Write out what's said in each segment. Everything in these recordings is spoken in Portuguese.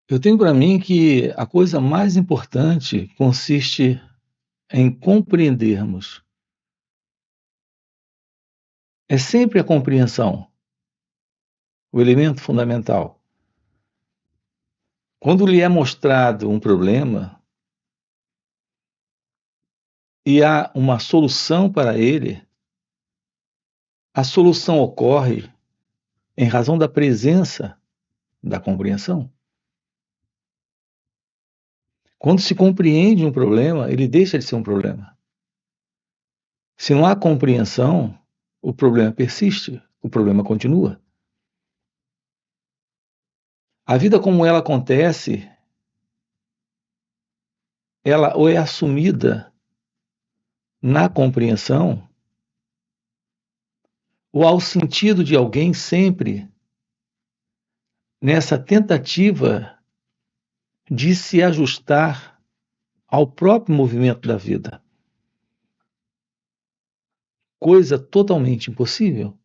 Eu tenho para mim que a coisa mais importante consiste em compreendermos. É sempre a compreensão, o elemento fundamental. Quando lhe é mostrado um problema e há uma solução para ele, a solução ocorre em razão da presença da compreensão. Quando se compreende um problema, ele deixa de ser um problema. Se não há compreensão, o problema persiste, o problema continua. A vida como ela acontece, ela ou é assumida na compreensão, ou ao sentido de alguém sempre nessa tentativa de se ajustar ao próprio movimento da vida. Coisa totalmente impossível.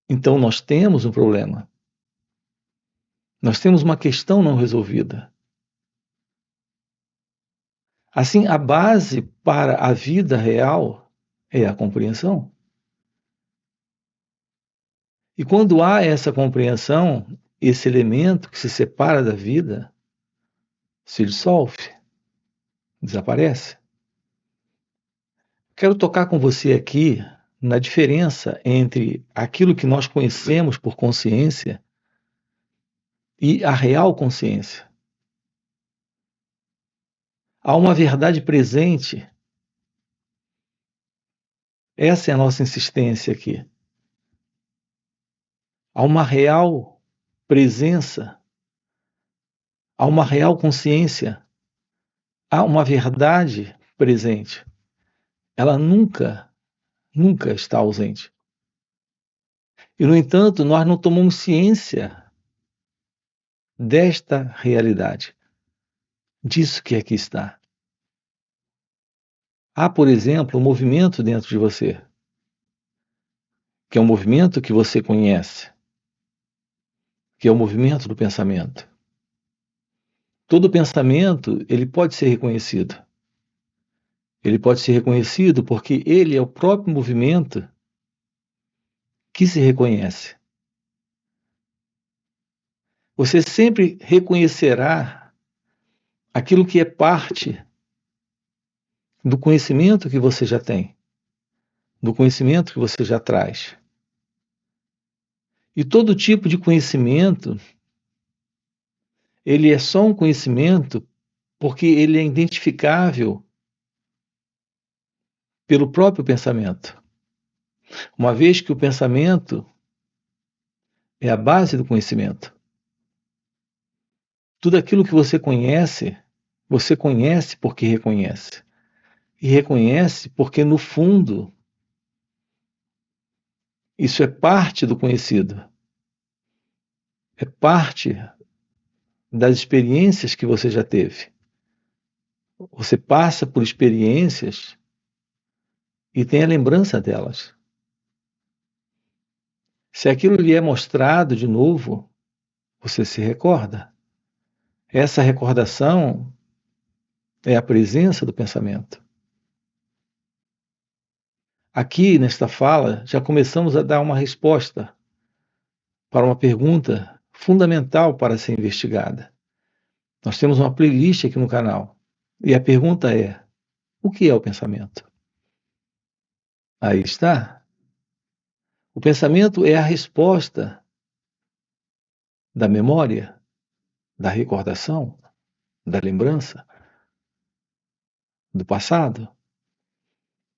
Então nós temos um problema. Nós temos uma questão não resolvida. Assim, a base para a vida real é a compreensão. E quando há essa compreensão, esse elemento que se separa da vida se dissolve, desaparece. Quero tocar com você aqui na diferença entre aquilo que nós conhecemos por consciência e a real consciência. Há uma verdade presente. Essa é a nossa insistência aqui. Há uma real presença. Há uma real consciência. Há uma verdade presente. Ela nunca está ausente. E, no entanto, nós não tomamos ciência desta realidade, disso que aqui está. Há, por exemplo, um movimento dentro de você, que é um movimento que você conhece, que é o movimento do pensamento. Todo pensamento, ele pode ser reconhecido. Ele pode ser reconhecido porque ele é o próprio movimento que se reconhece. Você sempre reconhecerá aquilo que é parte do conhecimento que você já tem, do conhecimento que você já traz. E todo tipo de conhecimento, ele é só um conhecimento porque ele é identificável pelo próprio pensamento. Uma vez que o pensamento é a base do conhecimento. Tudo aquilo que você conhece porque reconhece. E reconhece porque, no fundo, isso é parte do conhecido. É parte das experiências que você já teve. Você passa por experiências e tem a lembrança delas. Se aquilo lhe é mostrado de novo, você se recorda. Essa recordação é a presença do pensamento. Aqui, nesta fala, já começamos a dar uma resposta para uma pergunta fundamental para ser investigada. Nós temos uma playlist aqui no canal. E a pergunta é: o que é o pensamento? Aí está. O pensamento é a resposta da memória, da recordação, da lembrança, do passado.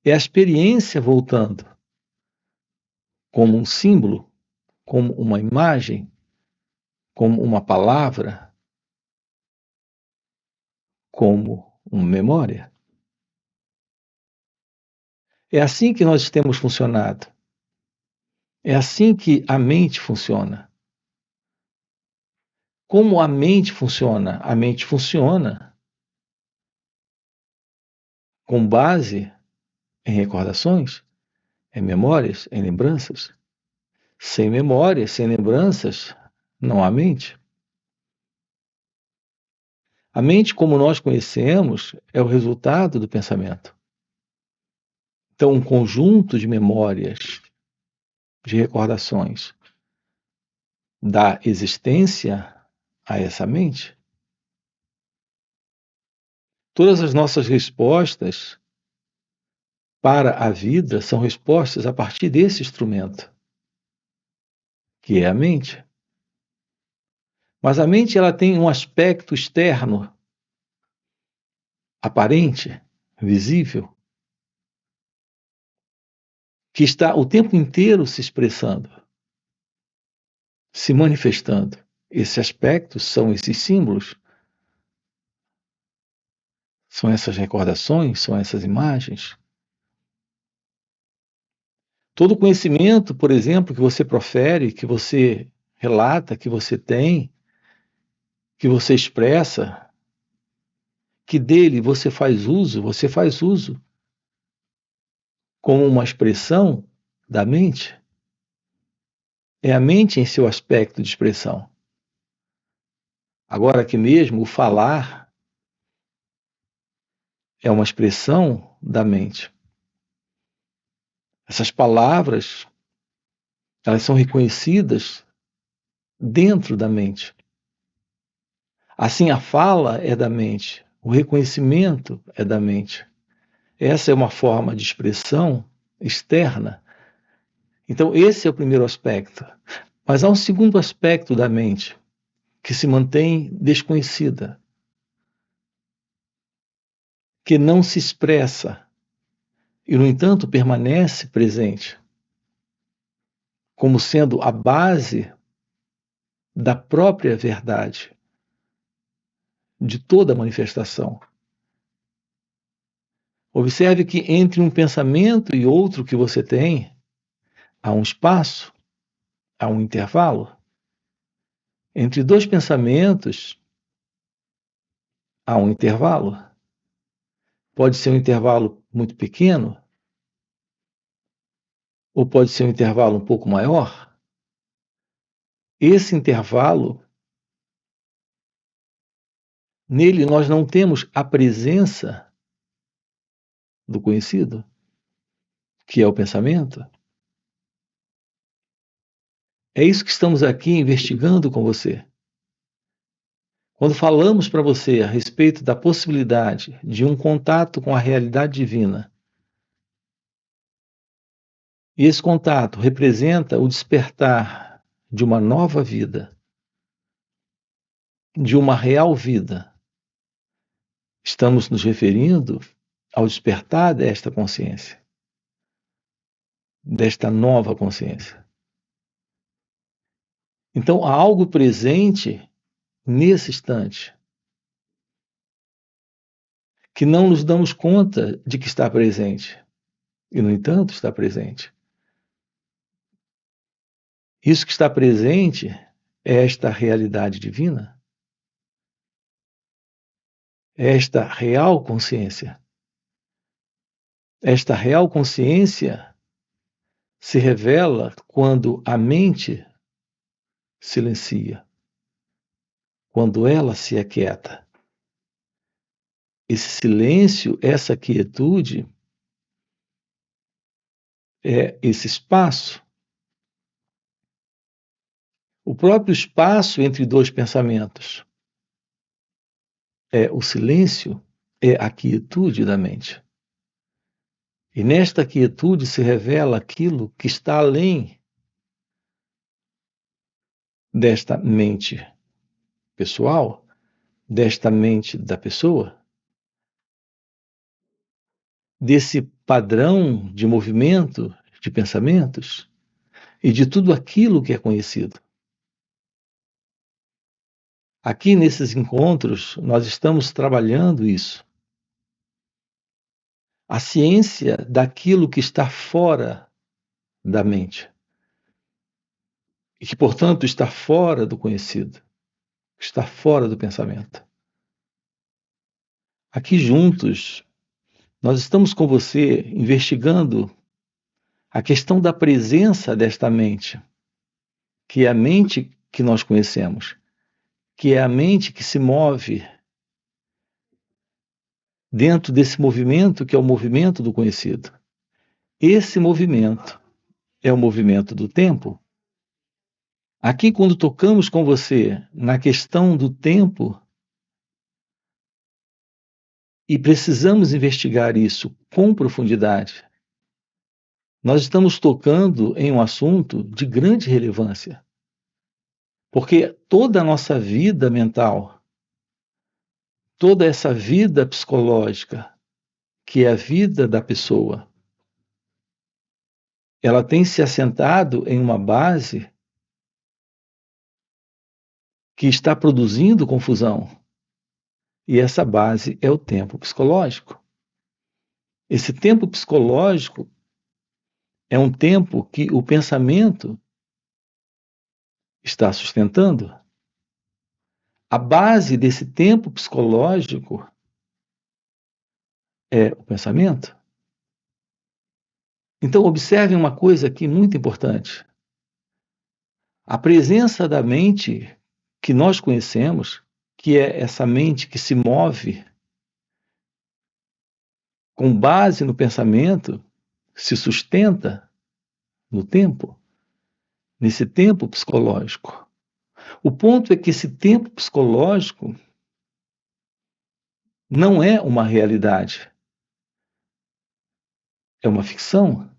É a experiência voltando, como um símbolo, como uma imagem, como uma palavra, como uma memória. É assim que nós temos funcionado. É assim que a mente funciona. Como a mente funciona? A mente funciona com base em recordações, em memórias, em lembranças. Sem memórias, sem lembranças, não há mente. A mente, como nós conhecemos, é o resultado do pensamento. Então, um conjunto de memórias, de recordações, dá existência a essa mente. Todas as nossas respostas para a vida são respostas a partir desse instrumento, que é a mente. Mas a mente ela tem um aspecto externo, aparente, visível, que está o tempo inteiro se expressando, se manifestando. Esses aspectos são esses símbolos, são essas recordações, são essas imagens. Todo conhecimento, por exemplo, que você profere, que você relata, que você tem, que você expressa, que dele você faz uso como uma expressão da mente. É a mente em seu aspecto de expressão. Agora, aqui mesmo, o falar é uma expressão da mente. Essas palavras, elas são reconhecidas dentro da mente. Assim, a fala é da mente, o reconhecimento é da mente. Essa é uma forma de expressão externa. Então, esse é o primeiro aspecto. Mas há um segundo aspecto da mente, que se mantém desconhecida, que não se expressa e, no entanto, permanece presente, como sendo a base da própria verdade, de toda manifestação. Observe que entre um pensamento e outro que você tem, há um espaço, há um intervalo. Entre dois pensamentos, há um intervalo. Pode ser um intervalo muito pequeno, ou pode ser um intervalo um pouco maior. Esse intervalo, nele nós não temos a presença do conhecido, que é o pensamento. É isso que estamos aqui investigando com você. Quando falamos para você a respeito da possibilidade de um contato com a realidade divina, e esse contato representa o despertar de uma nova vida, de uma real vida, estamos nos referindo ao despertar desta consciência, desta nova consciência. Então, há algo presente nesse instante que não nos damos conta de que está presente, e, no entanto, está presente. Isso que está presente é esta realidade divina, é esta real consciência. Esta real consciência se revela quando a mente silencia, quando ela se aquieta. Esse silêncio, essa quietude, é esse espaço. O próprio espaço entre dois pensamentos é o silêncio, é a quietude da mente. E nesta quietude se revela aquilo que está além desta mente pessoal, desta mente da pessoa, desse padrão de movimento, de pensamentos e de tudo aquilo que é conhecido. Aqui nesses encontros, nós estamos trabalhando isso. A ciência daquilo que está fora da mente e que, portanto, está fora do conhecido, está fora do pensamento. Aqui juntos, nós estamos com você investigando a questão da presença desta mente, que é a mente que nós conhecemos, que é a mente que se move dentro desse movimento que é o movimento do conhecido. Esse movimento é o movimento do tempo. Aqui, quando tocamos com você na questão do tempo, e precisamos investigar isso com profundidade, nós estamos tocando em um assunto de grande relevância. Porque toda a nossa vida mental, toda essa vida psicológica, que é a vida da pessoa, ela tem se assentado em uma base que está produzindo confusão. E essa base é o tempo psicológico. Esse tempo psicológico é um tempo que o pensamento está sustentando. A base desse tempo psicológico é o pensamento. Então, observem uma coisa aqui muito importante. A presença da mente que nós conhecemos, que é essa mente que se move com base no pensamento, se sustenta no tempo, nesse tempo psicológico. O ponto é que esse tempo psicológico não é uma realidade, é uma ficção.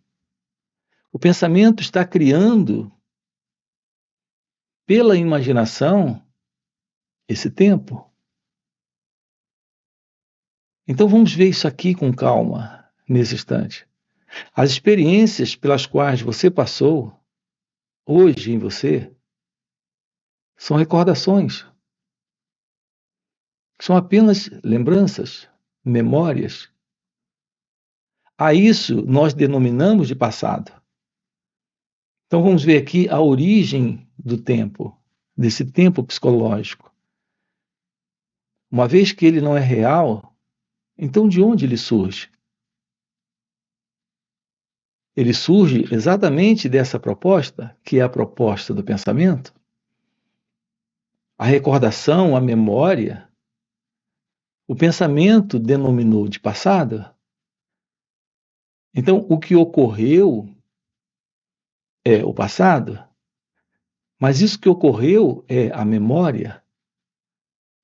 O pensamento está criando, pela imaginação, esse tempo. Então vamos ver isso aqui com calma, nesse instante. As experiências pelas quais você passou, hoje em você, são recordações. São apenas lembranças, memórias. A isso nós denominamos de passado. Então vamos ver aqui a origem do tempo, desse tempo psicológico. Uma vez que ele não é real, então de onde ele surge? Ele surge exatamente dessa proposta, que é a proposta do pensamento. A recordação, a memória, o pensamento denominou de passado. Então, o que ocorreu é o passado, mas isso que ocorreu é a memória,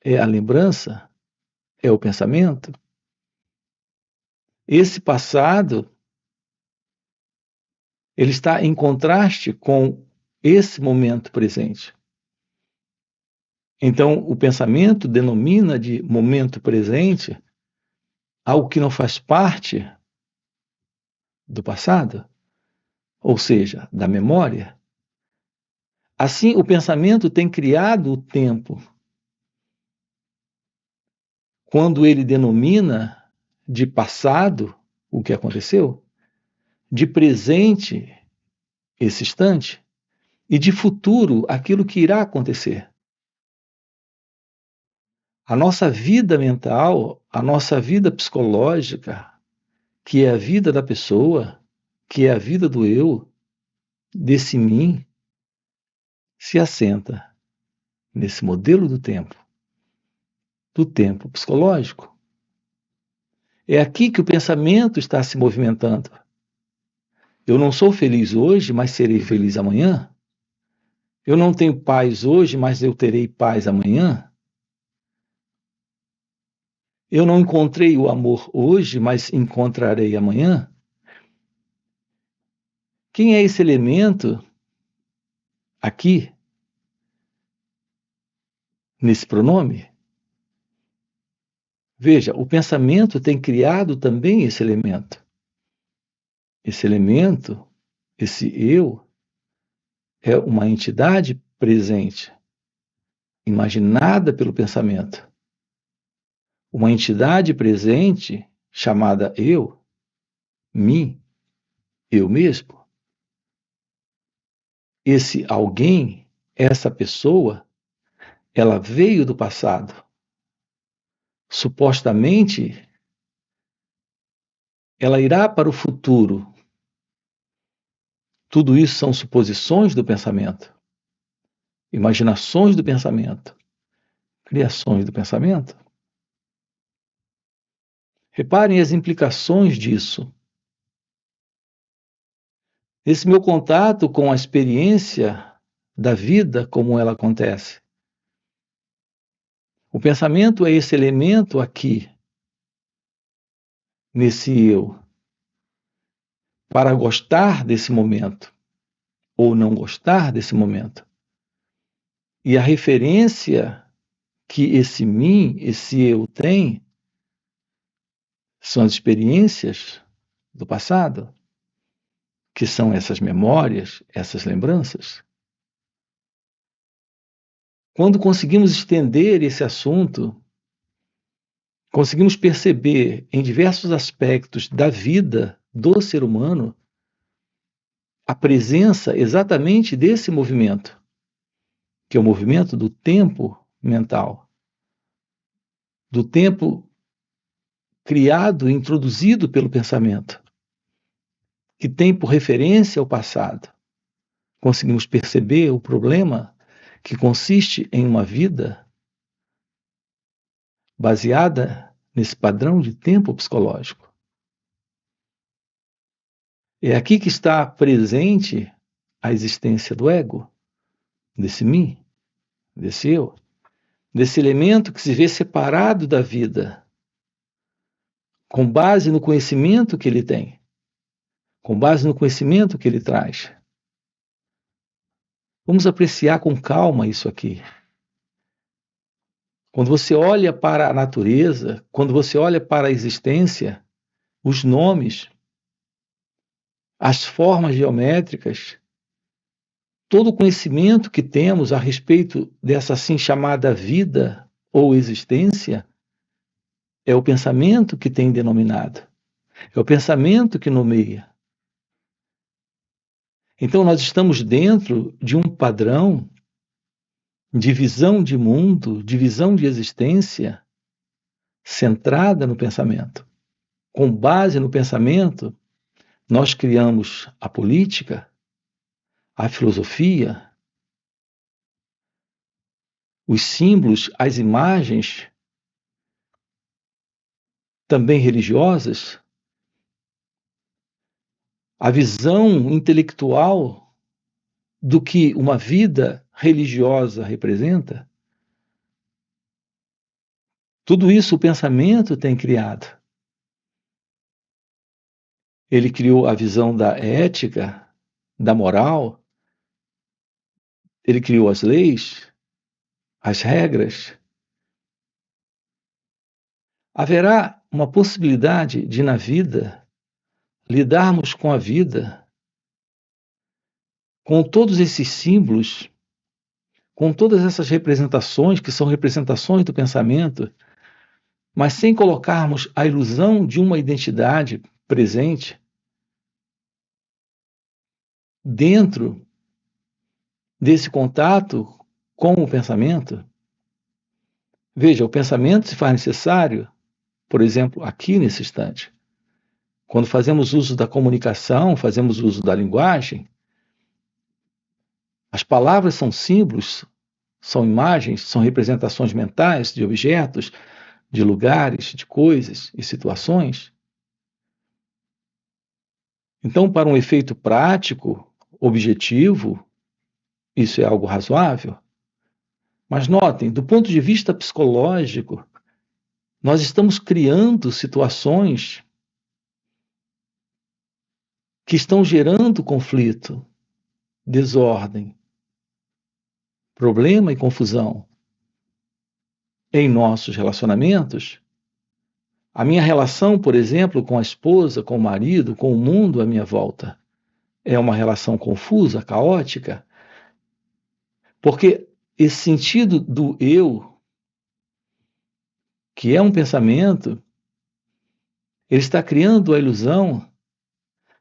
é a lembrança, é o pensamento. Esse passado, ele está em contraste com esse momento presente. Então, o pensamento denomina de momento presente algo que não faz parte do passado, ou seja, da memória. Assim, o pensamento tem criado o tempo quando ele denomina de passado o que aconteceu, de presente esse instante e de futuro aquilo que irá acontecer. A nossa vida mental, a nossa vida psicológica, que é a vida da pessoa, que é a vida do eu, desse mim, se assenta nesse modelo do tempo psicológico. É aqui que o pensamento está se movimentando. Eu não sou feliz hoje, mas serei feliz amanhã. Eu não tenho paz hoje, mas eu terei paz amanhã. Eu não encontrei o amor hoje, mas encontrarei amanhã. Quem é esse elemento aqui, nesse pronome? Veja, o pensamento tem criado também esse elemento. Esse elemento, esse eu, é uma entidade presente, imaginada pelo pensamento. Uma entidade presente chamada eu, mim, eu mesmo. Esse alguém, essa pessoa, ela veio do passado. Supostamente, ela irá para o futuro. Tudo isso são suposições do pensamento, imaginações do pensamento, criações do pensamento. Reparem as implicações disso. Esse meu contato com a experiência da vida como ela acontece. O pensamento é esse elemento aqui, nesse eu, para gostar desse momento ou não gostar desse momento. E a referência que esse mim, esse eu tem, são as experiências do passado, que são essas memórias, essas lembranças. Quando conseguimos estender esse assunto, conseguimos perceber em diversos aspectos da vida do ser humano a presença exatamente desse movimento, que é o movimento do tempo mental, do tempo criado e introduzido pelo pensamento, que tem por referência o passado. Conseguimos perceber o problema que consiste em uma vida baseada nesse padrão de tempo psicológico. É aqui que está presente a existência do ego, desse mim, desse eu, desse elemento que se vê separado da vida, com base no conhecimento que ele tem, com base no conhecimento que ele traz. Vamos apreciar com calma isso aqui. Quando você olha para a natureza, quando você olha para a existência, os nomes, as formas geométricas, todo o conhecimento que temos a respeito dessa assim chamada vida ou existência, é o pensamento que tem denominado, é o pensamento que nomeia. Então nós estamos dentro de um padrão de visão de mundo, de visão de existência, centrada no pensamento. Com base no pensamento, nós criamos a política, a filosofia, os símbolos, as imagens, também religiosas, a visão intelectual do que uma vida religiosa representa. Tudo isso o pensamento tem criado. Ele criou a visão da ética, da moral, ele criou as leis, as regras. Haverá uma possibilidade de, na vida, lidarmos com a vida, com todos esses símbolos, com todas essas representações, que são representações do pensamento, mas sem colocarmos a ilusão de uma identidade presente dentro desse contato com o pensamento. Veja, o pensamento se faz necessário, por exemplo, aqui nesse instante. Quando fazemos uso da comunicação, fazemos uso da linguagem, as palavras são símbolos, são imagens, são representações mentais de objetos, de lugares, de coisas e situações. Então, para um efeito prático, objetivo, isso é algo razoável. Mas notem, do ponto de vista psicológico, nós estamos criando situações que estão gerando conflito, desordem, problema e confusão em nossos relacionamentos. A minha relação, por exemplo, com a esposa, com o marido, com o mundo à minha volta, é uma relação confusa, caótica, porque esse sentido do eu, que é um pensamento, ele está criando a ilusão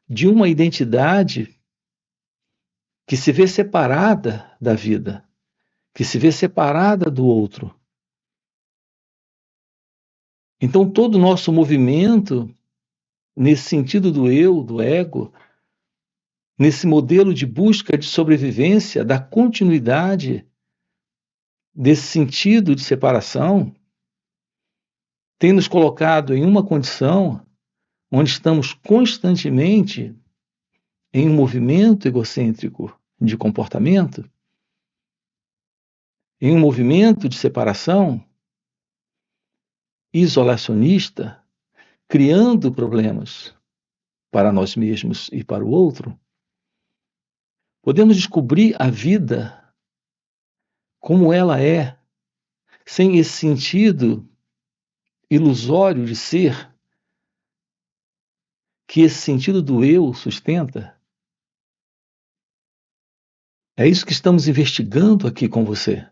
de uma identidade que se vê separada da vida, que se vê separada do outro. Então, todo o nosso movimento, nesse sentido do eu, do ego, nesse modelo de busca de sobrevivência, da continuidade desse sentido de separação, tem nos colocado em uma condição onde estamos constantemente em um movimento egocêntrico de comportamento, em um movimento de separação isolacionista, criando problemas para nós mesmos e para o outro. Podemos descobrir a vida como ela é, sem esse sentido ilusório de ser, que esse sentido do eu sustenta. É isso que estamos investigando aqui com você.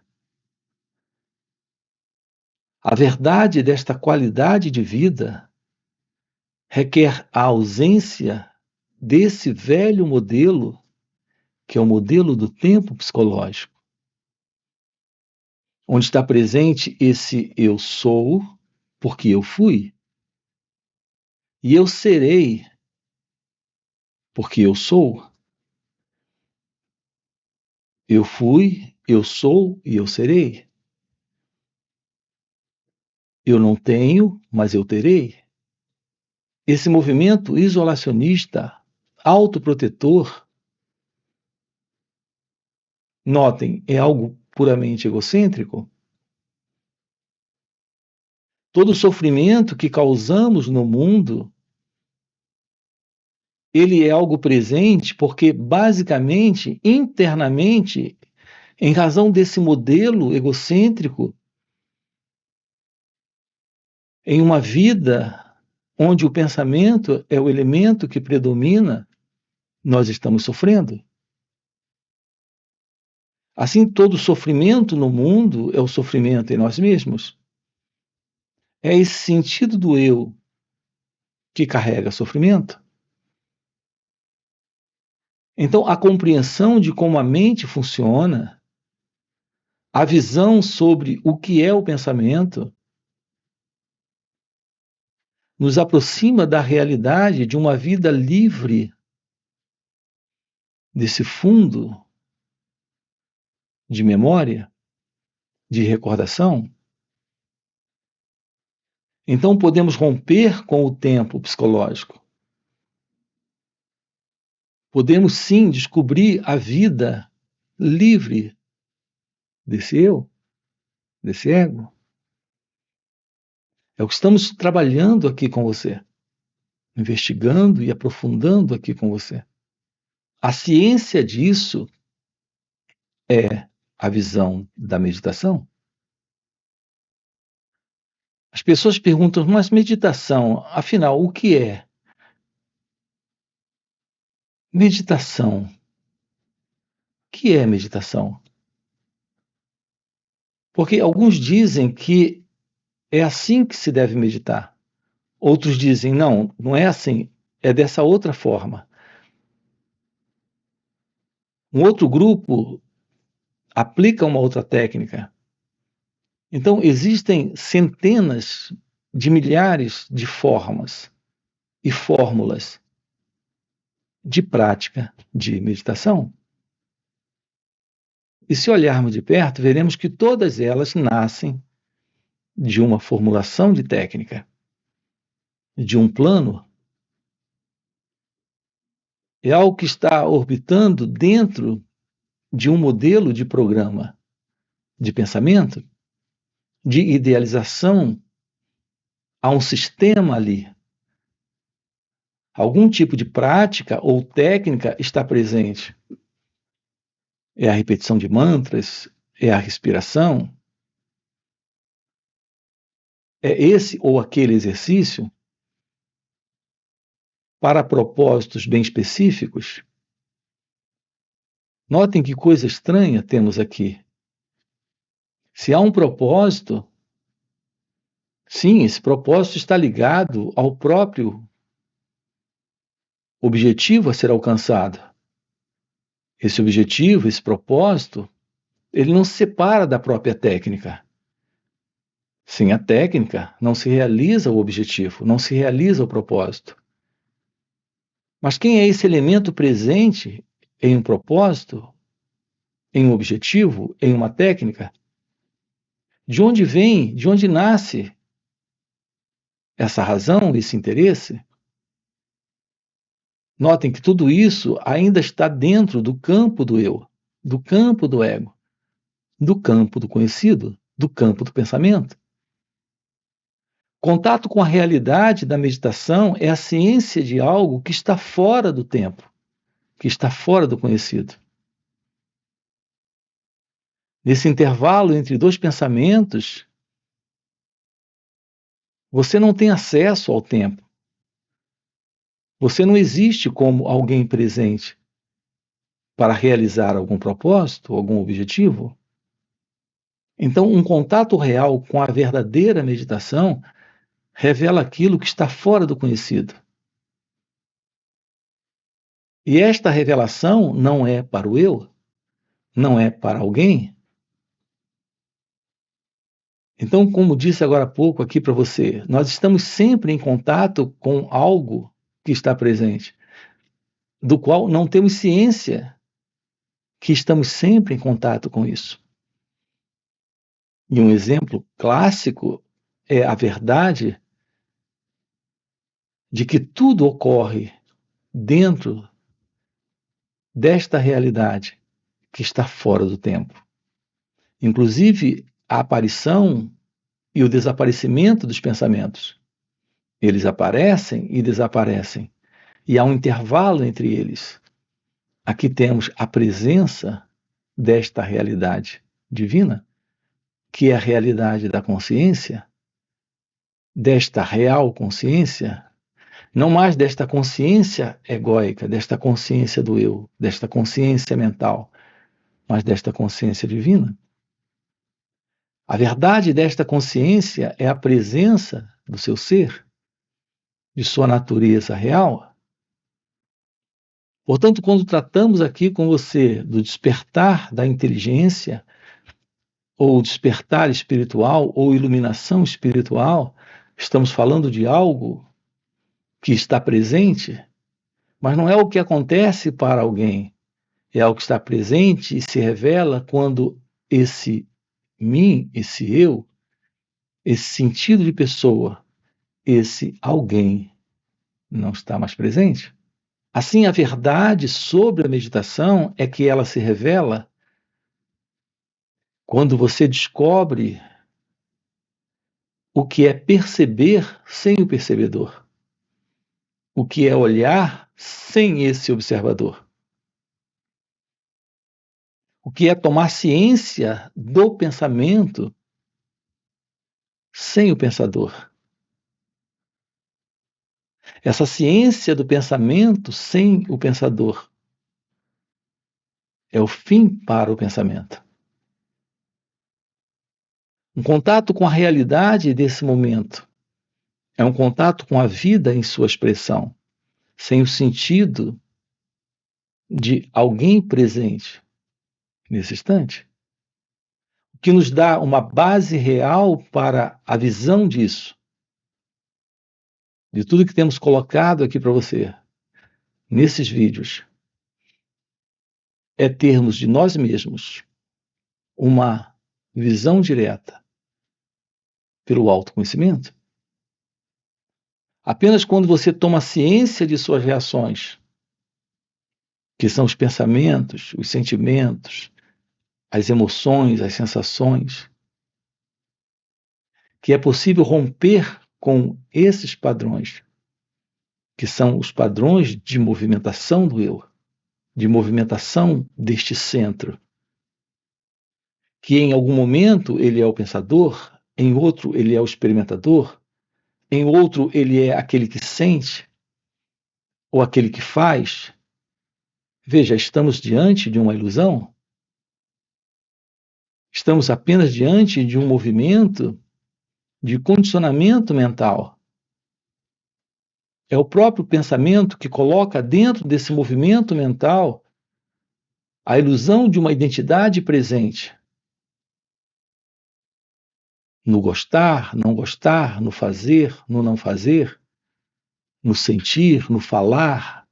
A verdade desta qualidade de vida requer a ausência desse velho modelo, que é o modelo do tempo psicológico, onde está presente esse eu sou, porque eu fui, e eu serei, porque eu sou. Eu fui, eu sou e eu serei. Eu não tenho, mas eu terei. Esse movimento isolacionista, autoprotetor, notem, é algo puramente egocêntrico. Todo o sofrimento que causamos no mundo, ele é algo presente porque, basicamente, internamente, em razão desse modelo egocêntrico, em uma vida onde o pensamento é o elemento que predomina, nós estamos sofrendo. Assim, todo sofrimento no mundo é o sofrimento em nós mesmos. É esse sentido do eu que carrega sofrimento. Então, a compreensão de como a mente funciona, a visão sobre o que é o pensamento, nos aproxima da realidade de uma vida livre desse fundo de memória, de recordação. Então, podemos romper com o tempo psicológico. Podemos sim descobrir a vida livre desse eu, desse ego. É o que estamos trabalhando aqui com você, investigando e aprofundando aqui com você. A ciência disso é a visão da meditação. As pessoas perguntam, mas meditação, afinal, o que é? Meditação. O que é meditação? Porque alguns dizem que é assim que se deve meditar. Outros dizem, não, não é assim, é dessa outra forma. Um outro grupo aplica uma outra técnica. Então, existem centenas de milhares de formas e fórmulas de prática de meditação. E se olharmos de perto, veremos que todas elas nascem de uma formulação de técnica, de um plano. É algo que está orbitando dentro de um modelo de programa de pensamento, de idealização. Há um sistema ali. Algum tipo de prática ou técnica está presente. É a repetição de mantras, é a respiração, é esse ou aquele exercício para propósitos bem específicos. Notem que coisa estranha temos aqui. Se há um propósito, sim, esse propósito está ligado ao próprio objetivo a ser alcançado. Esse objetivo, esse propósito, ele não se separa da própria técnica. Sem a técnica, não se realiza o objetivo, não se realiza o propósito. Mas quem é esse elemento presente em um propósito, em um objetivo, em uma técnica? De onde vem, de onde nasce essa razão, esse interesse. Notem que tudo isso ainda está dentro do campo do eu, do campo do ego, do campo do conhecido, do campo do pensamento. Contato com a realidade da meditação é a ciência de algo que está fora do tempo, que está fora do conhecido. Nesse intervalo entre dois pensamentos, você não tem acesso ao tempo. Você não existe como alguém presente para realizar algum propósito, algum objetivo. Então, um contato real com a verdadeira meditação revela aquilo que está fora do conhecido. E esta revelação não é para o eu, não é para alguém. Então, como disse agora há pouco aqui para você, nós estamos sempre em contato com algo que está presente, do qual não temos ciência que estamos sempre em contato com isso. E um exemplo clássico é a verdade de que tudo ocorre dentro desta realidade que está fora do tempo. Inclusive, a aparição e o desaparecimento dos pensamentos. Eles aparecem e desaparecem, e há um intervalo entre eles. Aqui temos a presença desta realidade divina, que é a realidade da consciência, desta real consciência, não mais desta consciência egóica, desta consciência do eu, desta consciência mental, mas desta consciência divina. A verdade desta consciência é a presença do seu ser, de sua natureza real. Portanto, quando tratamos aqui com você do despertar da inteligência, ou despertar espiritual, ou iluminação espiritual, estamos falando de algo que está presente, mas não é o que acontece para alguém, é algo que está presente e se revela quando esse mim, esse eu, esse sentido de pessoa, esse alguém não está mais presente. Assim, a verdade sobre a meditação é que ela se revela quando você descobre o que é perceber sem o percebedor, o que é olhar sem esse observador, o que é tomar ciência do pensamento sem o pensador. Essa ciência do pensamento sem o pensador é o fim para o pensamento. Um contato com a realidade desse momento é um contato com a vida em sua expressão, sem o sentido de alguém presente nesse instante, o que nos dá uma base real para a visão disso, de tudo que temos colocado aqui para você, nesses vídeos, é termos de nós mesmos uma visão direta pelo autoconhecimento. Apenas quando você toma ciência de suas reações, que são os pensamentos, os sentimentos, as emoções, as sensações, que é possível romper com esses padrões, que são os padrões de movimentação do eu, de movimentação deste centro, que em algum momento ele é o pensador, em outro ele é o experimentador, em outro ele é aquele que sente, ou aquele que faz. Veja, estamos diante de uma ilusão? Estamos apenas diante de um movimento de condicionamento mental. É o próprio pensamento que coloca dentro desse movimento mental a ilusão de uma identidade presente. No gostar, não gostar, no fazer, no não fazer, no sentir, no falar,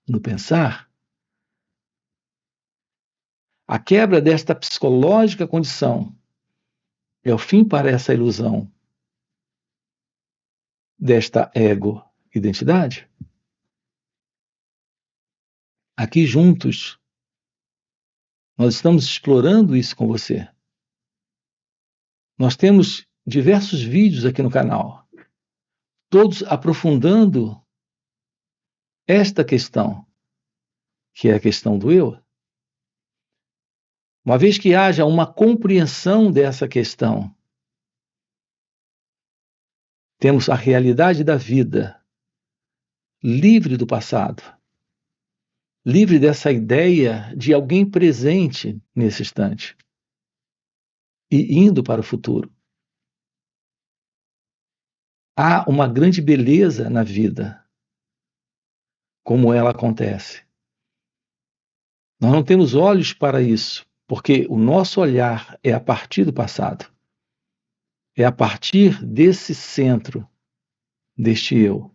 no pensar. A quebra desta psicológica condição é o fim para essa ilusão. desta ego-identidade? Aqui juntos, nós estamos explorando isso com você. Nós temos diversos vídeos aqui no canal, todos aprofundando esta questão, que é a questão do eu. Uma vez que haja uma compreensão dessa questão, temos a realidade da vida, livre do passado, livre dessa ideia de alguém presente nesse instante e indo para o futuro. Há uma grande beleza na vida, como ela acontece. Nós não temos olhos para isso, porque o nosso olhar é a partir do passado. É a partir desse centro, deste eu,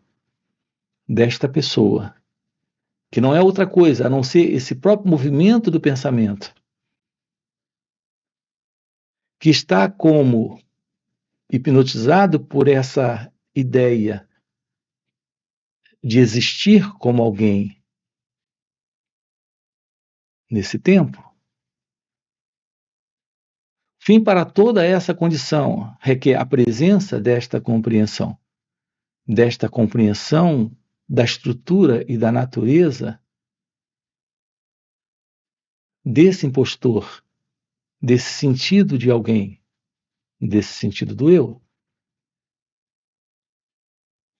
desta pessoa, que não é outra coisa a não ser esse próprio movimento do pensamento, que está como hipnotizado por essa ideia de existir como alguém nesse tempo. Fim para toda essa condição requer a presença desta compreensão da estrutura e da natureza desse impostor, desse sentido de alguém, desse sentido do eu.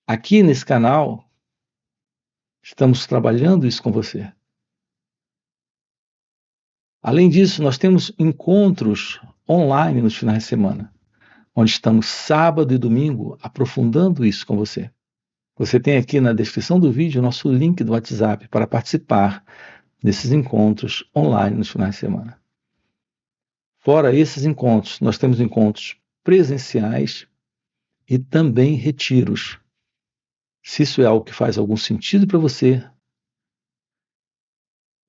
Aqui nesse canal, estamos trabalhando isso com você. Além disso, nós temos encontros online nos finais de semana, onde estamos sábado e domingo aprofundando isso com você. Você tem aqui na descrição do vídeo o nosso link do WhatsApp para participar desses encontros online nos finais de semana. Fora esses encontros, nós temos encontros presenciais e também retiros. Se isso é algo que faz algum sentido para você,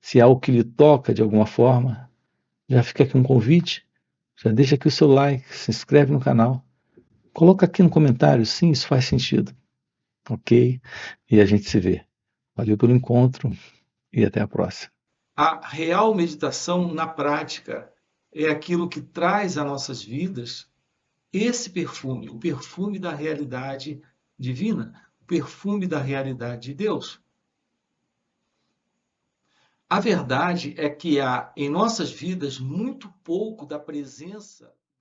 se é algo que lhe toca de alguma forma, já fica aqui um convite, já deixa aqui o seu like, se inscreve no canal, coloca aqui no comentário, sim, isso faz sentido, ok? E a gente se vê. Valeu pelo encontro e até a próxima. A real meditação na prática é aquilo que traz às nossas vidas esse perfume, o perfume da realidade divina, o perfume da realidade de Deus. A verdade é que há em nossas vidas muito pouco da presença